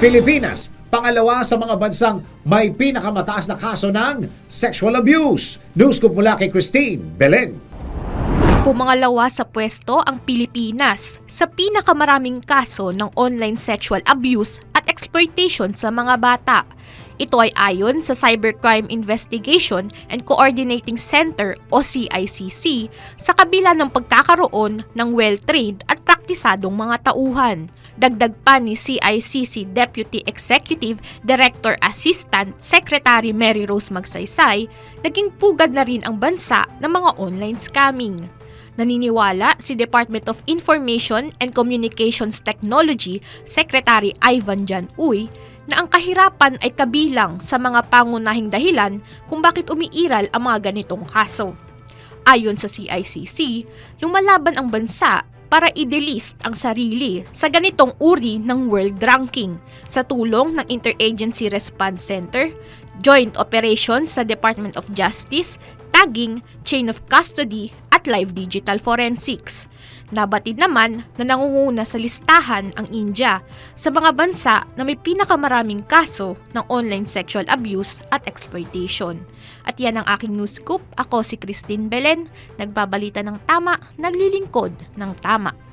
Pilipinas, pangalawa sa mga bansang may pinakamataas na kaso ng sexual abuse. News Scoop mula kay Christine Belen. Pumangalawa sa pwesto ang Pilipinas sa pinakamaraming kaso ng online sexual abuse at exploitation sa mga bata. Ito ay ayon sa Cybercrime Investigation and Coordinating Center o CICC sa kabila ng pagkakaroon ng well-trained at praktisadong mga tauhan. Dagdag pa ni CICC Deputy Executive Director Assistant Secretary Mary Rose Magsaysay, naging pugad na rin ang bansa ng mga online scamming. Naniniwala si Department of Information and Communications Technology Secretary Ivan Jan Uy na ang kahirapan ay kabilang sa mga pangunahing dahilan kung bakit umiiral ang mga ganitong kaso. Ayon sa CICC, lumalaban ang bansa para i-delist ang sarili sa ganitong uri ng world ranking sa tulong ng Interagency Response Center, Joint Operations sa Department of Justice, Tagging, Chain of Custody at Live Digital Forensics. Nabatid naman na nangunguna sa listahan ang India sa mga bansa na may pinakamaraming kaso ng online sexual abuse at exploitation. At yan ang aking news scoop. Ako si Christine Belen, nagbabalita ng tama, naglilingkod ng tama.